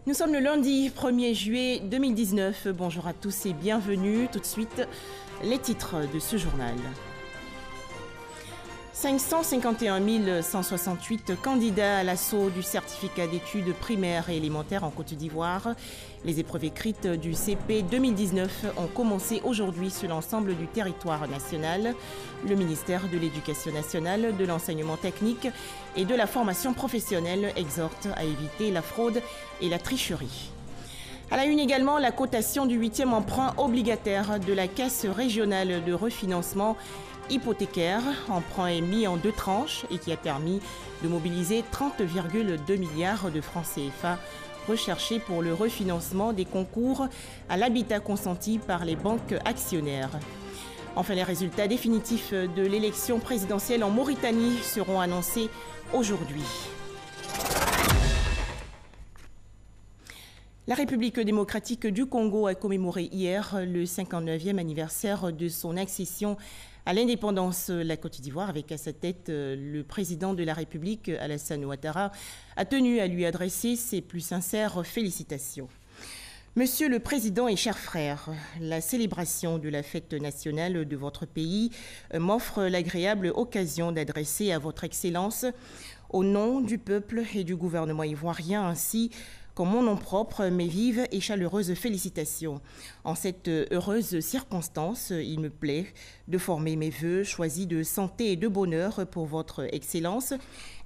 Nous sommes le lundi 1er juillet 2019. Bonjour à tous et bienvenue. Tout de suite, les titres de ce journal. 551 168 candidats à l'assaut du certificat d'études primaires et élémentaires en Côte d'Ivoire. Les épreuves écrites du CP 2019 ont commencé aujourd'hui sur l'ensemble du territoire national. Le ministère de l'Éducation nationale, de l'enseignement technique et de la formation professionnelle exhorte à éviter la fraude et la tricherie. À la une également, la cotation du 8e emprunt obligataire de la Caisse régionale de refinancement hypothécaire, emprunt émis en 2 tranches et qui a permis de mobiliser 30,2 milliards de francs CFA recherchés pour le refinancement des concours à l'habitat consentis par les banques actionnaires. Enfin, les résultats définitifs de l'élection présidentielle en Mauritanie seront annoncés aujourd'hui. La République démocratique du Congo a commémoré hier le 59e anniversaire de son accession à l'indépendance. La Côte d'Ivoire, avec à sa tête le président de la République, Alassane Ouattara, a tenu à lui adresser ses plus sincères félicitations. Monsieur le Président et chers frères, la célébration de la fête nationale de votre pays m'offre l'agréable occasion d'adresser à votre Excellence, au nom du peuple et du gouvernement ivoirien, ainsi qu'en mon nom propre, mes vives et chaleureuses félicitations. En cette heureuse circonstance, il me plaît de former mes vœux choisis de santé et de bonheur pour votre Excellence,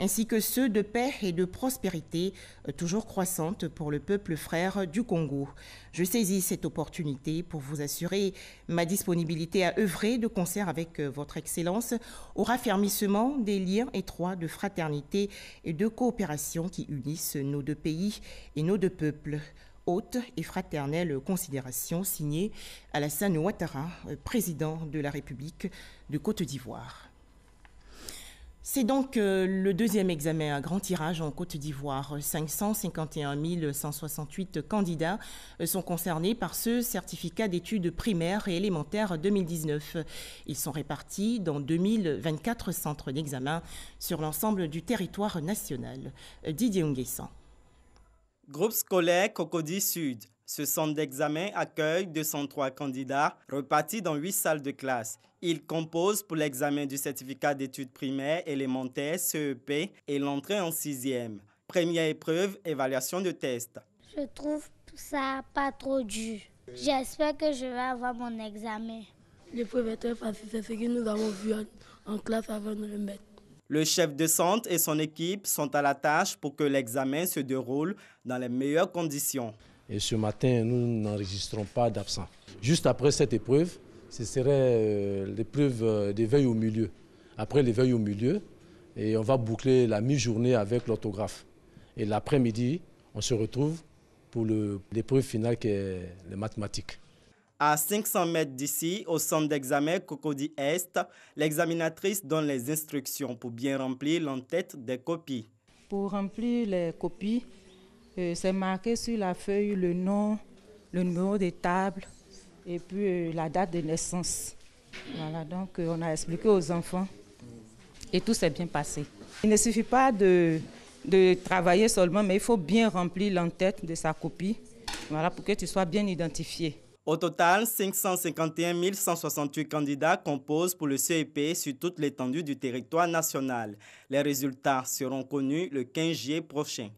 ainsi que ceux de paix et de prospérité toujours croissante pour le peuple frère du Congo. Je saisis cette opportunité pour vous assurer ma disponibilité à œuvrer de concert avec votre Excellence au raffermissement des liens étroits de fraternité et de coopération qui unissent nos deux pays et nos deux peuples. Haute et fraternelle considération signée Alassane Ouattara, président de la République de Côte d'Ivoire. C'est donc le deuxième examen à grand tirage en Côte d'Ivoire. 551 168 candidats sont concernés par ce certificat d'études primaires et élémentaires 2019. Ils sont répartis dans 2024 centres d'examen sur l'ensemble du territoire national. Didier Nguessan. Groupe scolaire Cocody Sud. Ce centre d'examen accueille 203 candidats repartis dans 8 salles de classe. Ils composent pour l'examen du certificat d'études primaires élémentaires CEP et l'entrée en 6e. Première épreuve, évaluation de test. Je trouve ça pas trop dur. J'espère que je vais avoir mon examen. L'épreuve est très facile, c'est ce que nous avons vu en classe avant de le mettre. Le chef de centre et son équipe sont à la tâche pour que l'examen se déroule dans les meilleures conditions. Et ce matin, nous n'enregistrons pas d'absents. Juste après cette épreuve, ce serait l'épreuve d'éveil au milieu. Après l'éveil au milieu, et on va boucler la mi-journée avec l'orthographe. Et l'après-midi, on se retrouve pour l'épreuve finale qui est les mathématiques. À 500 mètres d'ici, au centre d'examen Cocody Est, l'examinatrice donne les instructions pour bien remplir l'entête des copies. Pour remplir les copies, c'est marqué sur la feuille le nom, le numéro des tables et puis la date de naissance. Voilà, donc on a expliqué aux enfants et tout s'est bien passé. Il ne suffit pas de travailler seulement, mais il faut bien remplir l'entête de sa copie, voilà, pour que tu sois bien identifié. Au total, 551 168 candidats composent pour le CEP sur toute l'étendue du territoire national. Les résultats seront connus le 15 juillet prochain.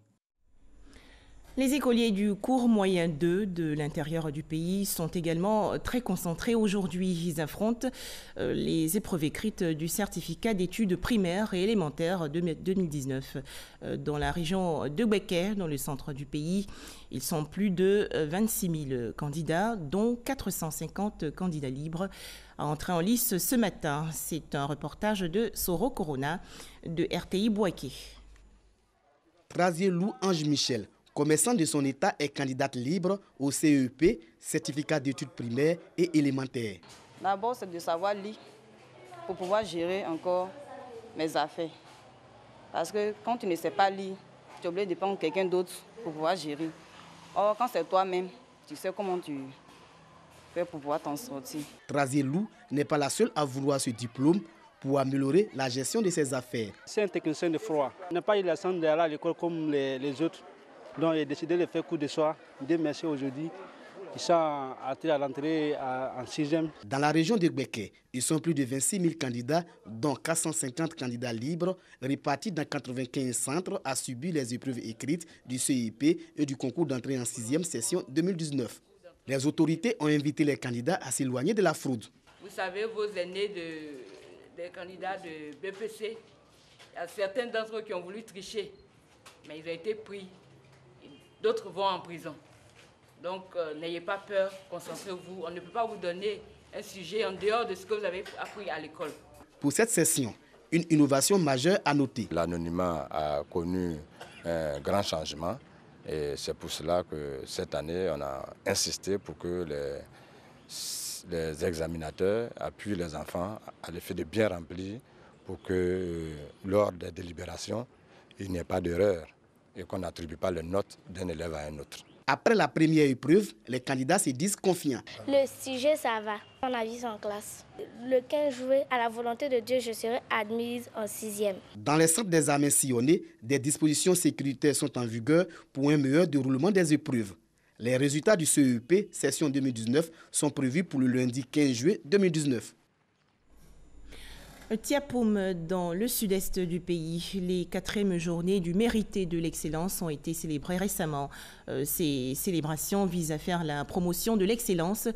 Les écoliers du cours moyen 2 de l'intérieur du pays sont également très concentrés aujourd'hui. Ils affrontent les épreuves écrites du certificat d'études primaires et élémentaires 2019. Dans la région de Béquet, dans le centre du pays, ils sont plus de 26 000 candidats, dont 450 candidats libres à entrer en lice ce matin. C'est un reportage de Soro Corona de RTI Boaké. Trazier Lou Ange Michel, commerçant de son état, est candidate libre au CEP, certificat d'études primaires et élémentaires. D'abord, c'est de savoir lire pour pouvoir gérer encore mes affaires. Parce que quand tu ne sais pas lire, tu es obligé de prendre quelqu'un d'autre pour pouvoir gérer. Or, quand c'est toi-même, tu sais comment tu fais pour pouvoir t'en sortir. Trazier Lou n'est pas la seule à vouloir ce diplôme pour améliorer la gestion de ses affaires. C'est un technicien de froid. Il n'a pas eu la chance d'aller à l'école comme les autres. Donc il a décidé de faire cours de soir. Dieu merci aujourd'hui. Ils sont entrés à l'entrée en 6e. Dans la région de Gbeke, ils sont plus de 26 000 candidats, dont 450 candidats libres, répartis dans 95 centres, à subir les épreuves écrites du CEP et du concours d'entrée en 6e session 2019. Les autorités ont invité les candidats à s'éloigner de la fraude. Vous savez, vos aînés des candidats de BPC, il y a certains d'entre eux qui ont voulu tricher, mais ils ont été pris. D'autres vont en prison. Donc, n'ayez pas peur, concentrez-vous. On ne peut pas vous donner un sujet en dehors de ce que vous avez appris à l'école. Pour cette session, une innovation majeure à noter. L'anonymat a connu un grand changement et c'est pour cela que cette année, on a insisté pour que les examinateurs appuient les enfants à les faire de bien remplir pour que lors des délibérations, il n'y ait pas d'erreur et qu'on n'attribue pas les notes d'un élève à un autre. Après la première épreuve, les candidats se disent confiants. Le sujet, ça va. On a vu en classe. Le 15 juillet, à la volonté de Dieu, je serai admise en 6e. Dans les centres d'examen sillonnés, des dispositions sécuritaires sont en vigueur pour un meilleur déroulement des épreuves. Les résultats du CEP, session 2019, sont prévus pour le lundi 15 juillet 2019. Tiapoum, dans le sud-est du pays, les 4e journées du mérite et de l'excellence ont été célébrées récemment. Ces célébrations visent à faire la promotion de l'excellence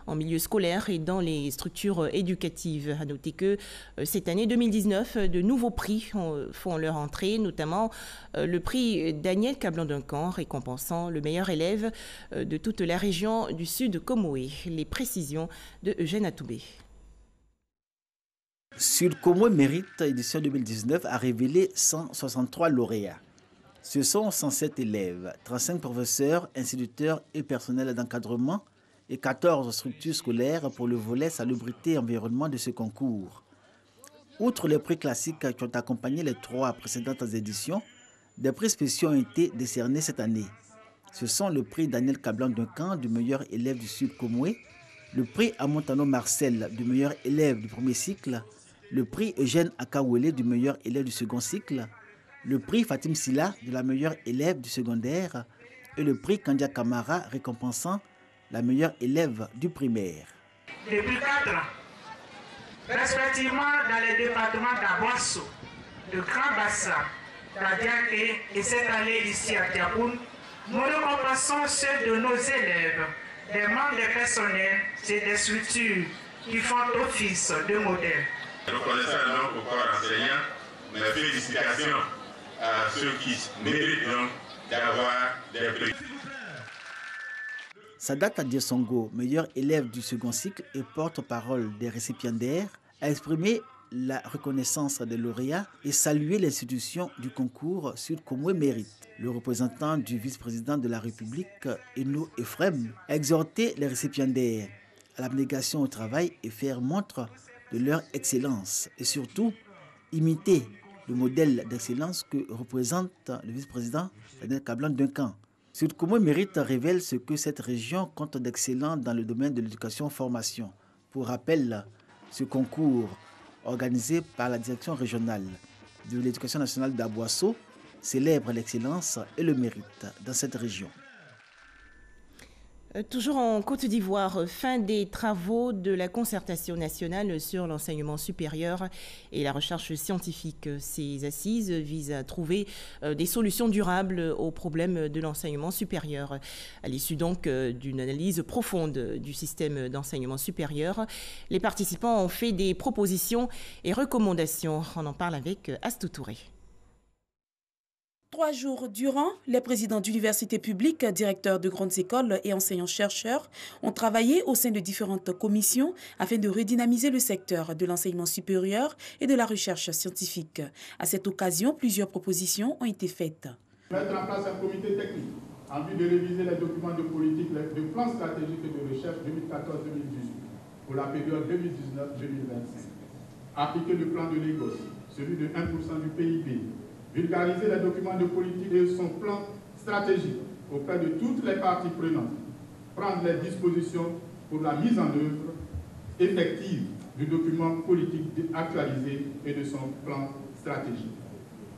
en milieu scolaire et dans les structures éducatives. À noter que cette année 2019, de nouveaux prix font leur entrée, notamment le prix Daniel Cablan-Duncan, récompensant le meilleur élève de toute la région du Sud Comoé. Les précisions de Eugène Atoubé. Sud Comoé Mérite, édition 2019, a révélé 163 lauréats. Ce sont 107 élèves, 35 professeurs, instituteurs et personnels d'encadrement et 14 structures scolaires pour le volet salubrité et environnement de ce concours. Outre les prix classiques qui ont accompagné les 3 précédentes éditions, des prix spéciaux ont été décernés cette année. Ce sont le prix Daniel Cablan-Duncan du meilleur élève du Sud Comoé, le prix Amontano Marcel du meilleur élève du premier cycle, le prix Eugène Akawele du meilleur élève du second cycle, le prix Fatim Silla de la meilleure élève du secondaire et le prix Kandia Kamara récompensant la meilleure élève du primaire. Depuis 4 ans, respectivement dans les départements d'Aboasso, de Grand Bassin, d'Adiaké et cette année ici à Tiapoum, nous récompensons ceux de nos élèves, des membres des personnels et des structures qui font office de modèle. Reconnaissant donc au corps enseignant, mes félicitations à ceux qui méritent donc d'avoir des prix. Sadat Adiesongo, meilleur élève du second cycle et porte-parole des récipiendaires, a exprimé la reconnaissance des lauréats et salué l'institution du concours Sud Comoé Mérite. Le représentant du vice-président de la République, Eno Ephrem, a exhorté les récipiendaires à l'abnégation au travail et faire montre de leur excellence et surtout imiter le modèle d'excellence que représente le vice-président Daniel Cablan-Duncan. Sud Comoé Mérite révèle ce que cette région compte d'excellent dans le domaine de l'éducation-formation. Pour rappel, ce concours, organisé par la direction régionale de l'éducation nationale d'Aboasso, célèbre l'excellence et le mérite dans cette région. Toujours en Côte d'Ivoire, fin des travaux de la concertation nationale sur l'enseignement supérieur et la recherche scientifique. Ces assises visent à trouver des solutions durables aux problèmes de l'enseignement supérieur. À l'issue donc d'une analyse profonde du système d'enseignement supérieur, les participants ont fait des propositions et recommandations. On en parle avec Astou Touré. 3 jours durant, les présidents d'universités publiques, directeurs de grandes écoles et enseignants-chercheurs ont travaillé au sein de différentes commissions afin de redynamiser le secteur de l'enseignement supérieur et de la recherche scientifique. À cette occasion, plusieurs propositions ont été faites. Mettre en place un comité technique en vue de réviser les documents de politique, de plans stratégiques et de recherche 2014-2018 pour la période 2019-2025. Appliquer le plan de Lagos, celui de 1% du PIB. Vulgariser les documents de politique et son plan stratégique auprès de toutes les parties prenantes. Prendre les dispositions pour la mise en œuvre effective du document politique actualisé et de son plan stratégique.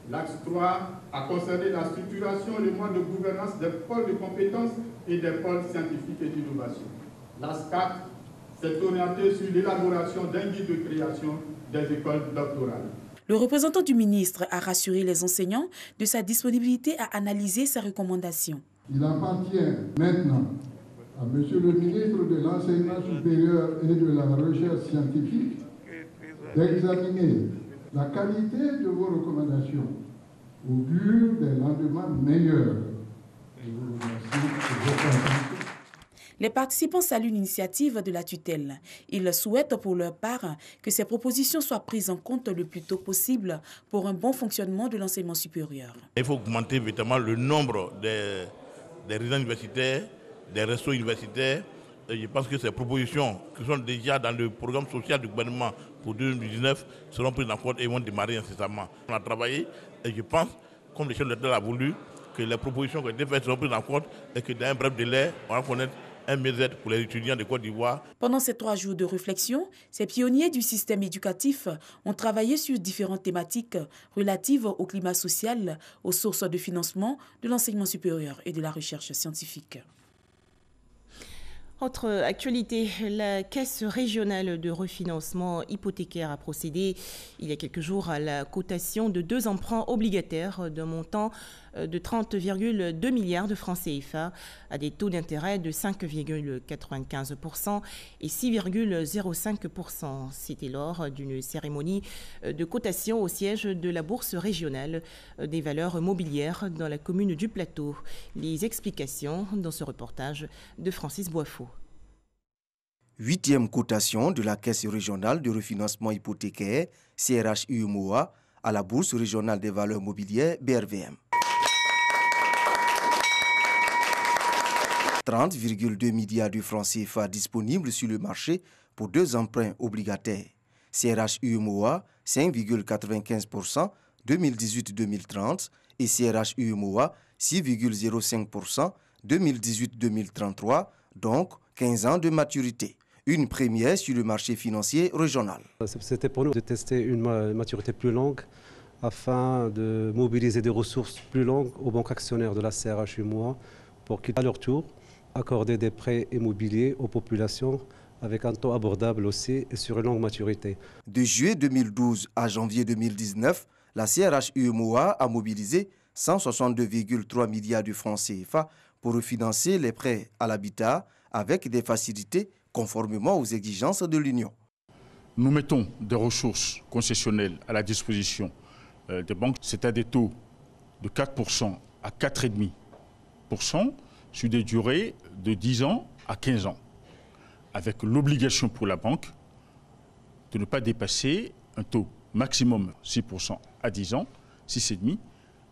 L'axe 3 a concerné la structuration et le mode de gouvernance des pôles de compétences et des pôles scientifiques et d'innovation. L'axe 4 s'est orienté sur l'élaboration d'un guide de création des écoles doctorales. Le représentant du ministre a rassuré les enseignants de sa disponibilité à analyser ces recommandations. Il appartient maintenant à Monsieur le ministre de l'Enseignement supérieur et de la Recherche scientifique d'examiner la qualité de vos recommandations au but des lendemains meilleurs. Je vous remercie de votre attention. Les participants saluent l'initiative de la tutelle. Ils souhaitent pour leur part que ces propositions soient prises en compte le plus tôt possible pour un bon fonctionnement de l'enseignement supérieur. Il faut augmenter évidemment le nombre des résidents universitaires, des restos universitaires. Et je pense que ces propositions qui sont déjà dans le programme social du gouvernement pour 2019 seront prises en compte et vont démarrer incessamment. On a travaillé et je pense, comme le chef de l'État a voulu, que les propositions qui ont été faites seront prises en compte et que dans un bref délai, on va connaître un mieux-être pour les étudiants de Côte d'Ivoire. Pendant ces 3 jours de réflexion, ces pionniers du système éducatif ont travaillé sur différentes thématiques relatives au climat social, aux sources de financement de l'enseignement supérieur et de la recherche scientifique. Autre actualité, la Caisse régionale de refinancement hypothécaire a procédé il y a quelques jours à la cotation de 2 emprunts obligataires d'un montant de 30,2 milliards de francs CFA à des taux d'intérêt de 5,95% et 6,05%. C'était lors d'une cérémonie de cotation au siège de la Bourse régionale des valeurs mobilières dans la commune du Plateau. Les explications dans ce reportage de Francis Boiffaut. 8e cotation de la Caisse régionale de refinancement hypothécaire, CRH-UMOA, à la Bourse régionale des valeurs mobilières, BRVM. 30,2 milliards de francs CFA disponibles sur le marché pour 2 emprunts obligataires. CRH-UMOA, 5,95% 2018-2030 et CRH-UMOA, 6,05% 2018-2033, donc 15 ans de maturité. Une première sur le marché financier régional. C'était pour nous de tester une maturité plus longue afin de mobiliser des ressources plus longues aux banques actionnaires de la CRH-UMOA pour qu'ils, à leur tour, accorder des prêts immobiliers aux populations avec un taux abordable aussi et sur une longue maturité. De juillet 2012 à janvier 2019, la CRH-UMOA a mobilisé 162,3 milliards de francs CFA pour refinancer les prêts à l'habitat avec des facilités conformément aux exigences de l'Union. Nous mettons des ressources concessionnelles à la disposition des banques. C'est à des taux de 4% à 4,5% sur des durées de 10 ans à 15 ans, avec l'obligation pour la banque de ne pas dépasser un taux maximum 6% à 10 ans, 6,5%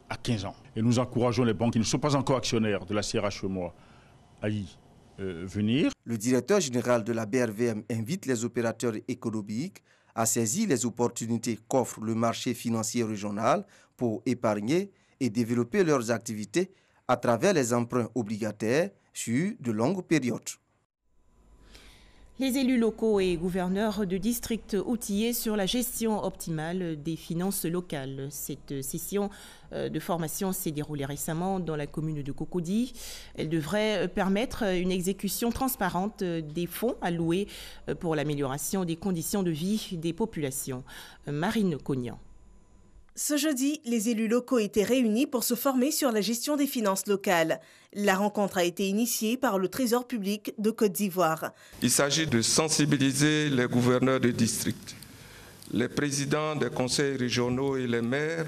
à 15 ans. Et nous encourageons les banques qui ne sont pas encore actionnaires de la CRH-UMOA à y venir. Le directeur général de la BRVM invite les opérateurs économiques à saisir les opportunités qu'offre le marché financier régional pour épargner et développer leurs activités à travers les emprunts obligataires sur de longues périodes. Les élus locaux et gouverneurs de districts outillés sur la gestion optimale des finances locales. Cette session de formation s'est déroulée récemment dans la commune de Cocody. Elle devrait permettre une exécution transparente des fonds alloués pour l'amélioration des conditions de vie des populations. Marine Cognan. Ce jeudi, les élus locaux étaient réunis pour se former sur la gestion des finances locales. La rencontre a été initiée par le Trésor public de Côte d'Ivoire. Il s'agit de sensibiliser les gouverneurs de district, les présidents des conseils régionaux et les maires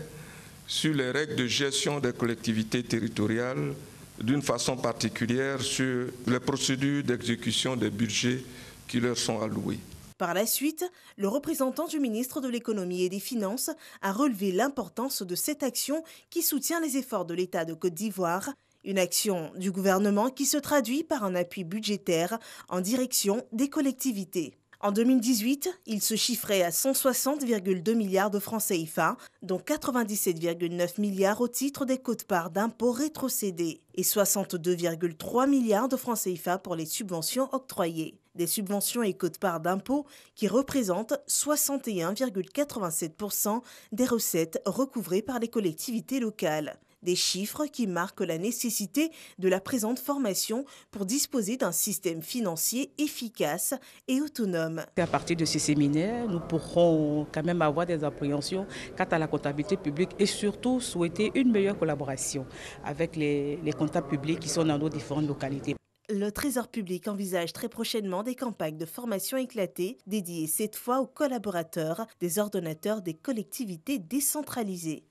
sur les règles de gestion des collectivités territoriales, d'une façon particulière sur les procédures d'exécution des budgets qui leur sont alloués. Par la suite, le représentant du ministre de l'Économie et des Finances a relevé l'importance de cette action qui soutient les efforts de l'État de Côte d'Ivoire, une action du gouvernement qui se traduit par un appui budgétaire en direction des collectivités. En 2018, il se chiffrait à 160,2 milliards de francs CFA, dont 97,9 milliards au titre des quotes-parts d'impôts rétrocédés et 62,3 milliards de francs CFA pour les subventions octroyées. des subventions et quote-part d'impôts qui représentent 61,87% des recettes recouvrées par les collectivités locales. Des chiffres qui marquent la nécessité de la présente formation pour disposer d'un système financier efficace et autonome. À partir de ces séminaires, nous pourrons quand même avoir des appréhensions quant à la comptabilité publique et surtout souhaiter une meilleure collaboration avec les comptables publics qui sont dans nos différentes localités. Le Trésor public envisage très prochainement des campagnes de formation éclatées dédiées cette fois aux collaborateurs des ordonnateurs des collectivités décentralisées.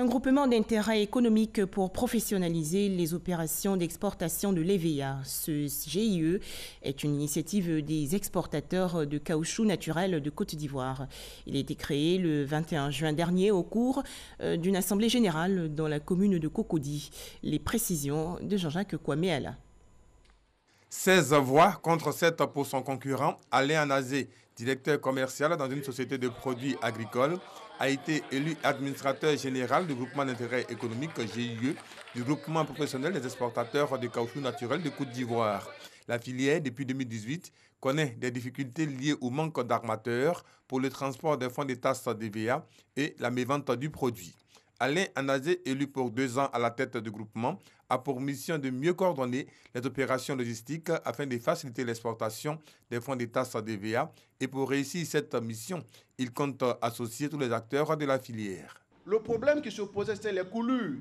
Un groupement d'intérêt économique pour professionnaliser les opérations d'exportation de l'EVA. Ce GIE est une initiative des exportateurs de caoutchouc naturel de Côte d'Ivoire. Il a été créé le 21 juin dernier au cours d'une assemblée générale dans la commune de Cocody. Les précisions de Jean-Jacques Kwame-Ala. 16 voix contre 7 pour son concurrent, Alain Anazé, directeur commercial dans une société de produits agricoles, a été élu administrateur général du groupement d'intérêt économique GIE, du groupement professionnel des exportateurs de caoutchouc naturel de Côte d'Ivoire. La filière, depuis 2018, connaît des difficultés liées au manque d'armateurs pour le transport des fonds des tasses d'EVA et la mévente du produit. Alain Anazé, élu pour 2 ans à la tête du groupement, a pour mission de mieux coordonner les opérations logistiques afin de faciliter l'exportation des fonds des tasses d'EVA. Et pour réussir cette mission, il compte associer tous les acteurs de la filière. Le problème qui se posait, c'était les coulures.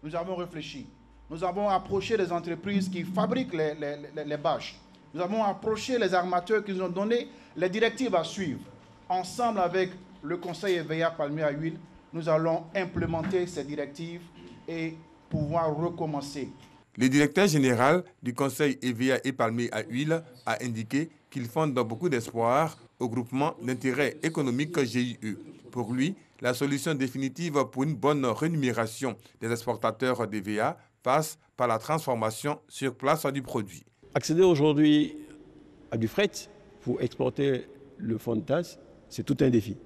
Nous avons réfléchi. Nous avons approché les entreprises qui fabriquent les bâches. Nous avons approché les armateurs qui nous ont donné les directives à suivre. Ensemble avec le conseil EVA palmier à huile, nous allons implémenter ces directives et pouvoir recommencer. Le directeur général du conseil EVA et palmier à huile a indiqué qu'il fonde beaucoup d'espoir au groupement d'intérêt économique GIE. Pour lui, la solution définitive pour une bonne rémunération des exportateurs d'EVA passe par la transformation sur place du produit. Accéder aujourd'hui à du fret pour exporter le fond de tasse, c'est tout un défi.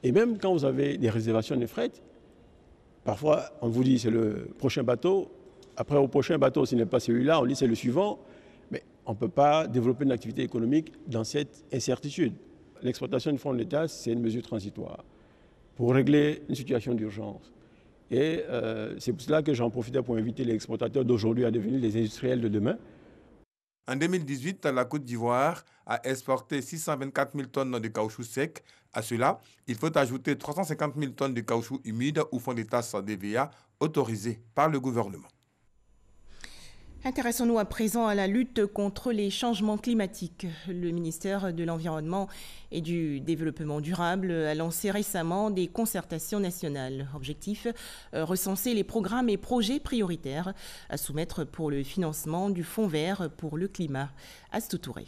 Et même quand vous avez des réservations de fret, parfois on vous dit c'est le prochain bateau. Après au prochain bateau, ce n'est pas celui-là, on dit c'est le suivant. Mais on ne peut pas développer une activité économique dans cette incertitude. L'exportation du fonds de tasse, c'est une mesure transitoire pour régler une situation d'urgence. Et c'est pour cela que j'en profitais pour inviter les exportateurs d'aujourd'hui à devenir les industriels de demain. En 2018, la Côte d'Ivoire a exporté 624 000 tonnes de caoutchouc sec. À cela, il faut ajouter 350 000 tonnes de caoutchouc humide ou fond des tasses d'EVA autorisés par le gouvernement. Intéressons-nous à présent à la lutte contre les changements climatiques. Le ministère de l'Environnement et du Développement durable a lancé récemment des concertations nationales. Objectif, recenser les programmes et projets prioritaires à soumettre pour le financement du Fonds vert pour le climat. Astou Touré.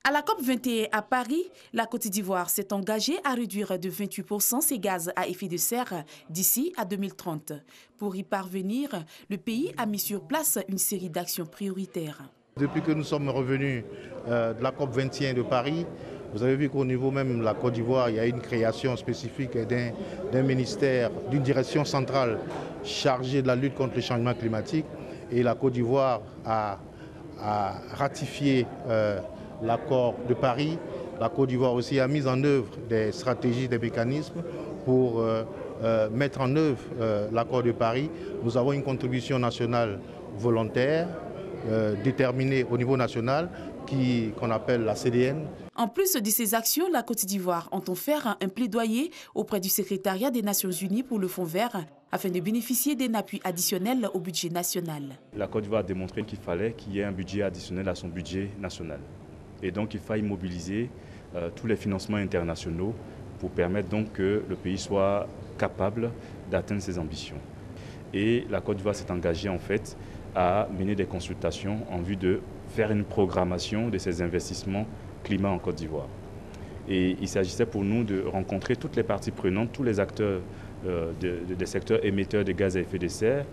À la COP21 à Paris, la Côte d'Ivoire s'est engagée à réduire de 28% ses gaz à effet de serre d'ici à 2030. Pour y parvenir, le pays a mis sur place une série d'actions prioritaires. Depuis que nous sommes revenus de la COP21 de Paris, vous avez vu qu'au niveau même de la Côte d'Ivoire, il y a une création spécifique d'un ministère, d'une direction centrale chargée de la lutte contre le changement climatique. Et la Côte d'Ivoire a ratifié l'accord de Paris. La Côte d'Ivoire aussi a mis en œuvre des stratégies, des mécanismes pour mettre en œuvre l'accord de Paris. Nous avons une contribution nationale volontaire déterminée au niveau national qu'on appelle la CDN. En plus de ces actions, la Côte d'Ivoire entend faire un plaidoyer auprès du secrétariat des Nations Unies pour le Fonds vert afin de bénéficier d'un appui additionnel au budget national. La Côte d'Ivoire a démontré qu'il fallait qu'il y ait un budget additionnel à son budget national. Et donc il faille mobiliser tous les financements internationaux pour permettre donc que le pays soit capable d'atteindre ses ambitions. Et la Côte d'Ivoire s'est engagée en fait à mener des consultations en vue de faire une programmation de ces investissements climat en Côte d'Ivoire. Et il s'agissait pour nous de rencontrer toutes les parties prenantes, tous les acteurs des secteurs émetteurs de gaz à effet de serre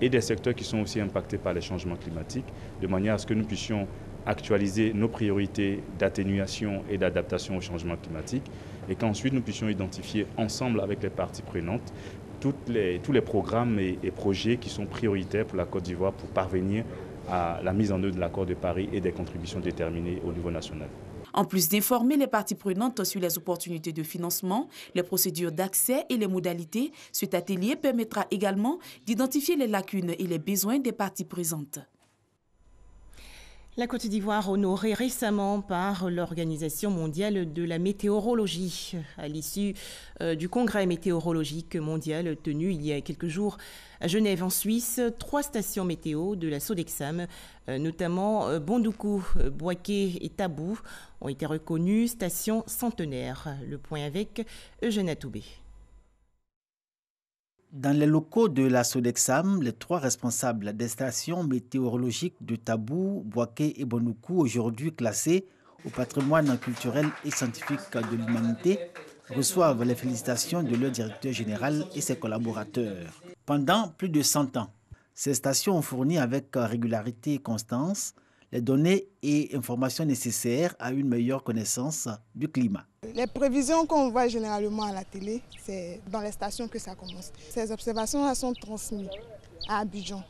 et des secteurs qui sont aussi impactés par les changements climatiques, de manière à ce que nous puissions actualiser nos priorités d'atténuation et d'adaptation au changement climatique et qu'ensuite nous puissions identifier ensemble avec les parties prenantes tous les programmes et projets qui sont prioritaires pour la Côte d'Ivoire pour parvenir à la mise en œuvre de l'accord de Paris et des contributions déterminées au niveau national. En plus d'informer les parties prenantes sur les opportunités de financement, les procédures d'accès et les modalités, cet atelier permettra également d'identifier les lacunes et les besoins des parties présentes. La Côte d'Ivoire honorée récemment par l'Organisation mondiale de la météorologie. À l'issue du congrès météorologique mondial tenu il y a quelques jours à Genève en Suisse, 3 stations météo de la Sodexam, notamment Bondoukou, Bouaké et Tabou, ont été reconnues stations centenaires. Le point avec Eugène Atoubé. Dans les locaux de la Sodexam, les 3 responsables des stations météorologiques de Tabou, Bouaké et Bondoukou, aujourd'hui classées au patrimoine culturel et scientifique de l'humanité, reçoivent les félicitations de leur directeur général et ses collaborateurs. Pendant plus de 100 ans, ces stations ont fourni avec régularité et constance les données et informations nécessaires à une meilleure connaissance du climat. Les prévisions qu'on voit généralement à la télé, c'est dans les stations que ça commence. Ces observations-là sont transmises à Abidjan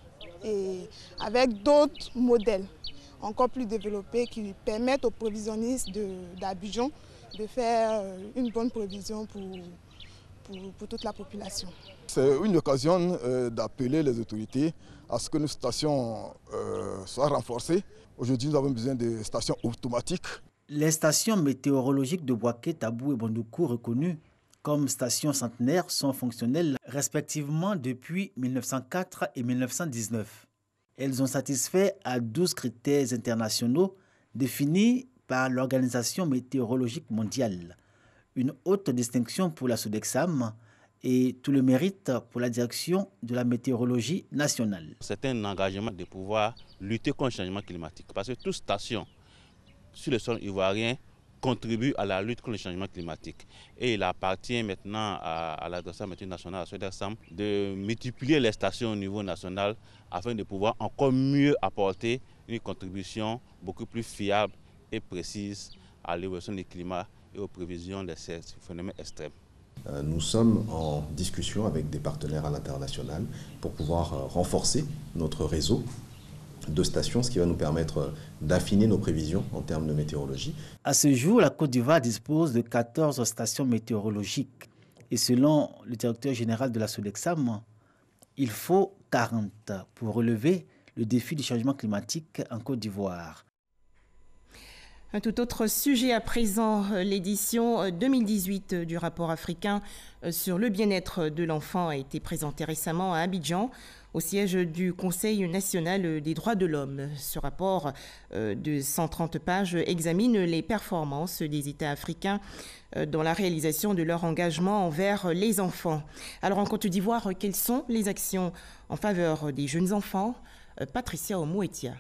et avec d'autres modèles encore plus développés qui permettent aux prévisionnistes d'Abidjan de faire une bonne prévision pour toute la population. C'est une occasion d'appeler les autorités à ce que nos stations soient renforcées. Aujourd'hui, nous avons besoin de stations automatiques. Les stations météorologiques de Bouaké, Tabou et Bondoukou reconnues comme stations centenaires sont fonctionnelles respectivement depuis 1904 et 1919. Elles ont satisfait à 12 critères internationaux définis par l'Organisation météorologique mondiale. Une haute distinction pour la Sodexam et tout le mérite pour la direction de la météorologie nationale. C'est un engagement de pouvoir lutter contre le changement climatique parce que toute station sur le sol ivoirien contribue à la lutte contre le changement climatique. Et il appartient maintenant à l'Administration météorologique nationale, à Sodexam, de multiplier les stations au niveau national afin de pouvoir encore mieux apporter une contribution beaucoup plus fiable et précise à l'évolution du climat et aux prévisions de ces phénomènes extrêmes. Nous sommes en discussion avec des partenaires à l'international pour pouvoir renforcer notre réseau de stations, ce qui va nous permettre d'affiner nos prévisions en termes de météorologie. À ce jour, la Côte d'Ivoire dispose de 14 stations météorologiques. Et selon le directeur général de la Sodexam, il faut 40 pour relever le défi du changement climatique en Côte d'Ivoire. Un tout autre sujet à présent, l'édition 2018 du rapport africain sur le bien-être de l'enfant a été présentée récemment à Abidjan, au siège du Conseil national des droits de l'homme. Ce rapport de 130 pages examine les performances des États africains dans la réalisation de leur engagement envers les enfants. Alors en Côte d'Ivoire, quelles sont les actions en faveur des jeunes enfants? Patricia Omouetia.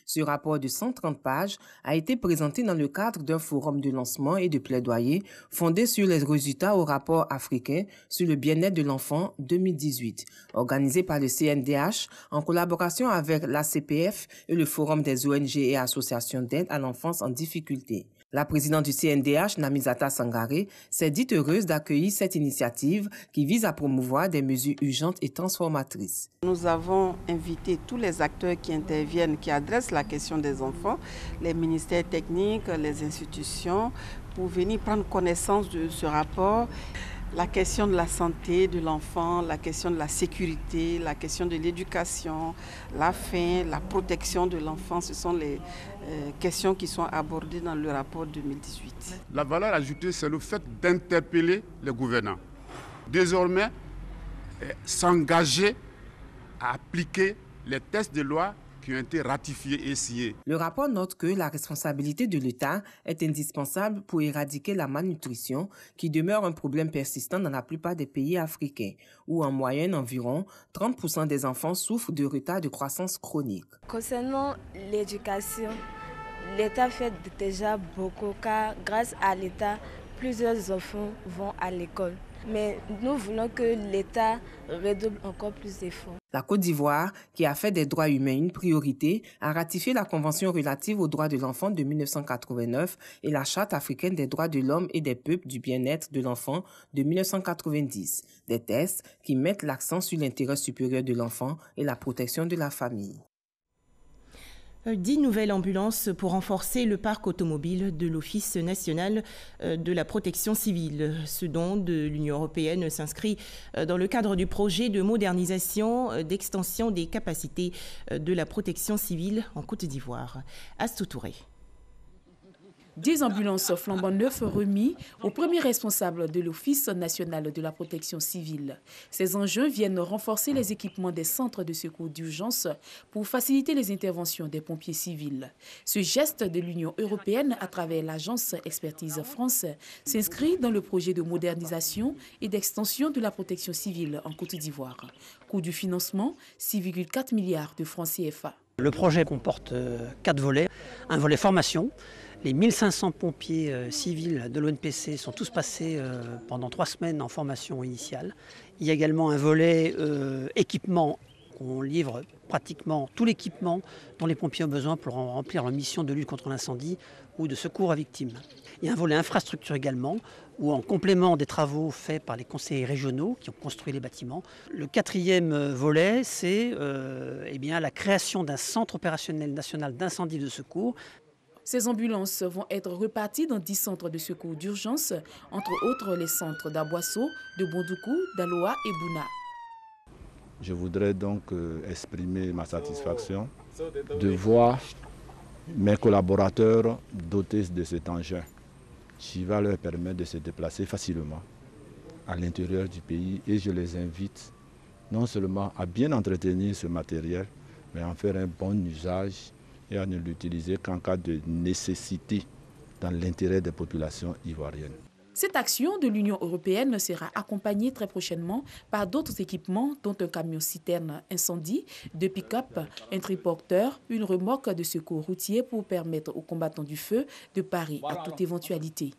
Ce rapport de 130 pages a été présenté dans le cadre d'un forum de lancement et de plaidoyer fondé sur les résultats au rapport africain sur le bien-être de l'enfant 2018, organisé par le CNDH en collaboration avec l'ACPF et le Forum des ONG et associations d'aide à l'enfance en difficulté. La présidente du CNDH, Namizata Sangaré, s'est dite heureuse d'accueillir cette initiative qui vise à promouvoir des mesures urgentes et transformatrices. Nous avons invité tous les acteurs qui interviennent, qui adressent la question des enfants, les ministères techniques, les institutions, pour venir prendre connaissance de ce rapport. La question de la santé de l'enfant, la question de la sécurité, la question de l'éducation, la faim, la protection de l'enfant, ce sont les questions qui sont abordées dans le rapport 2018. La valeur ajoutée, c'est le fait d'interpeller les gouvernants. Désormais, s'engager à appliquer les textes de loi qui ont été ratifiés et signés. Le rapport note que la responsabilité de l'État est indispensable pour éradiquer la malnutrition qui demeure un problème persistant dans la plupart des pays africains, où en moyenne environ 30% des enfants souffrent de retard de croissance chronique. Concernant l'éducation, l'État fait déjà beaucoup car grâce à l'État, plusieurs enfants vont à l'école. Mais nous voulons que l'État redouble encore plus d'efforts. La Côte d'Ivoire, qui a fait des droits humains une priorité, a ratifié la Convention relative aux droits de l'enfant de 1989 et la Charte africaine des droits de l'homme et des peuples du bien-être de l'enfant de 1990. Des textes qui mettent l'accent sur l'intérêt supérieur de l'enfant et la protection de la famille. 10 nouvelles ambulances pour renforcer le parc automobile de l'Office national de la protection civile. Ce don de l'Union européenne s'inscrit dans le cadre du projet de modernisation, d'extension des capacités de la protection civile en Côte d'Ivoire. Astou Touré. 10 ambulances flambant neufs remis au premier responsable de l'Office national de la protection civile. Ces enjeux viennent renforcer les équipements des centres de secours d'urgence pour faciliter les interventions des pompiers civils. Ce geste de l'Union européenne à travers l'agence Expertise France s'inscrit dans le projet de modernisation et d'extension de la protection civile en Côte d'Ivoire. Coût du financement, 6,4 milliards de francs CFA. Le projet comporte 4 volets. Un volet formation. Les 1500 pompiers civils de l'ONPC sont tous passés pendant 3 semaines en formation initiale. Il y a également un volet équipement. On livre pratiquement tout l'équipement dont les pompiers ont besoin pour remplir leur mission de lutte contre l'incendie ou de secours à victimes. Il y a un volet infrastructure également, où en complément des travaux faits par les conseillers régionaux qui ont construit les bâtiments. Le 4e volet, c'est la création d'un centre opérationnel national d'incendie et de secours. Ces ambulances vont être reparties dans 10 centres de secours d'urgence, entre autres les centres d'Aboisseau, de Bondoukou, d'Aloa et Bouna. Je voudrais donc exprimer ma satisfaction de voir mes collaborateurs dotés de cet engin qui va leur permettre de se déplacer facilement à l'intérieur du pays, et je les invite non seulement à bien entretenir ce matériel, mais à en faire un bon usage et à ne l'utiliser qu'en cas de nécessité dans l'intérêt des populations ivoiriennes. Cette action de l'Union européenne sera accompagnée très prochainement par d'autres équipements, dont un camion-citerne incendie, 2 pick-up, un triporteur, une remorque de secours routier pour permettre aux combattants du feu de parer à toute éventualité.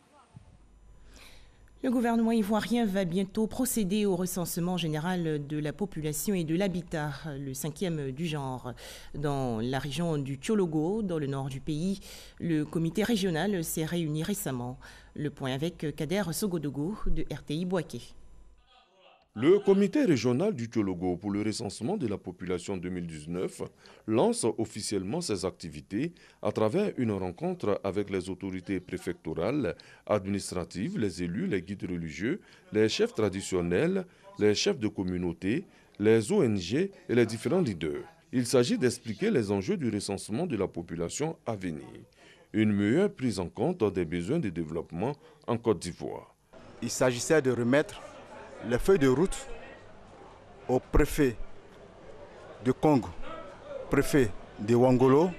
Le gouvernement ivoirien va bientôt procéder au recensement général de la population et de l'habitat, le 5e du genre. Dans la région du Tchologo, dans le nord du pays, le comité régional s'est réuni récemment. Le point avec Kader Sogodogo de RTI Bouaké. Le comité régional du Tchologo pour le recensement de la population 2019 lance officiellement ses activités à travers une rencontre avec les autorités préfectorales, administratives, les élus, les guides religieux, les chefs traditionnels, les chefs de communauté, les ONG et les différents leaders. Il s'agit d'expliquer les enjeux du recensement de la population à venir. Une meilleure prise en compte des besoins de développement en Côte d'Ivoire. Il s'agissait de remettre les feuilles de route au préfet de Congo, préfet de Wangolo,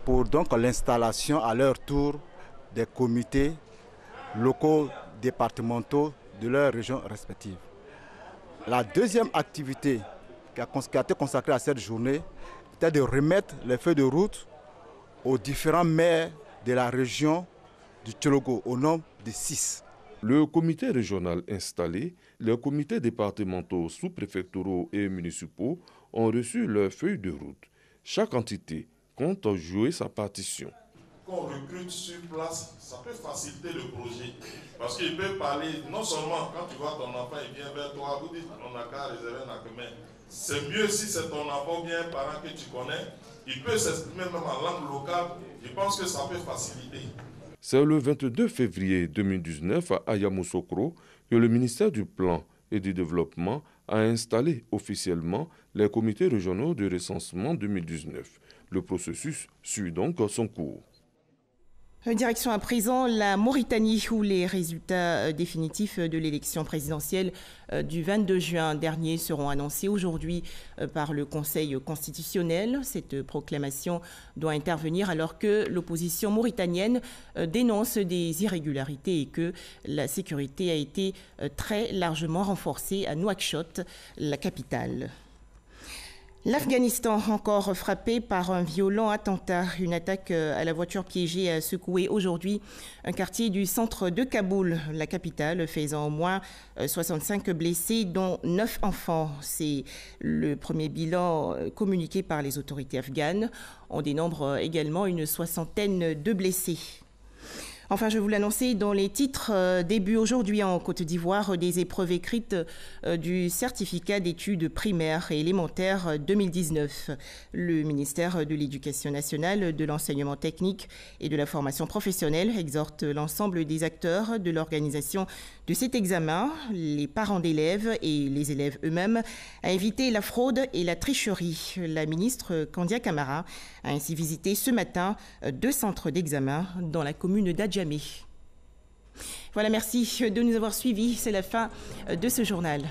pour donc l'installation à leur tour des comités locaux départementaux de leurs régions respectives. La deuxième activité qui a été consacrée à cette journée était de remettre les feuilles de route aux différents maires de la région du Tchologo, au nombre de 6. Le comité régional installé, les comités départementaux, sous-préfectoraux et municipaux ont reçu leurs feuilles de route. Chaque entité compte jouer sa partition. Qu'on recrute sur place, ça peut faciliter le projet. Parce qu'il peut parler, non seulement quand tu vois ton enfant, il vient vers toi, vous dites on n'a qu'à réserver un accueil. C'est mieux si c'est ton enfant ou bien un parent que tu connais. Il peut s'exprimer même en langue locale. Je pense que ça peut faciliter. C'est le 22 février 2019 à Yamoussoukro que le ministère du Plan et du Développement a installé officiellement les comités régionaux de recensement 2019. Le processus suit donc son cours. Direction à présent la Mauritanie, où les résultats définitifs de l'élection présidentielle du 22 juin dernier seront annoncés aujourd'hui par le Conseil constitutionnel. Cette proclamation doit intervenir alors que l'opposition mauritanienne dénonce des irrégularités et que la sécurité a été très largement renforcée à Nouakchott, la capitale. L'Afghanistan, encore frappé par un violent attentat. Une attaque à la voiture piégée a secoué aujourd'hui un quartier du centre de Kaboul, la capitale, faisant au moins 65 blessés, dont 9 enfants. C'est le premier bilan communiqué par les autorités afghanes. On dénombre également une 60aine de blessés. Enfin, je vous l'annonçais dans les titres, début aujourd'hui en Côte d'Ivoire des épreuves écrites du certificat d'études primaires et élémentaires 2019. Le ministère de l'Éducation nationale, de l'enseignement technique et de la formation professionnelle exhorte l'ensemble des acteurs de l'organisation de cet examen, les parents d'élèves et les élèves eux-mêmes, à éviter la fraude et la tricherie. La ministre Kandia Camara a ainsi visité ce matin 2 centres d'examen dans la commune d'Adjamé. Voilà, merci de nous avoir suivis. C'est la fin de ce journal.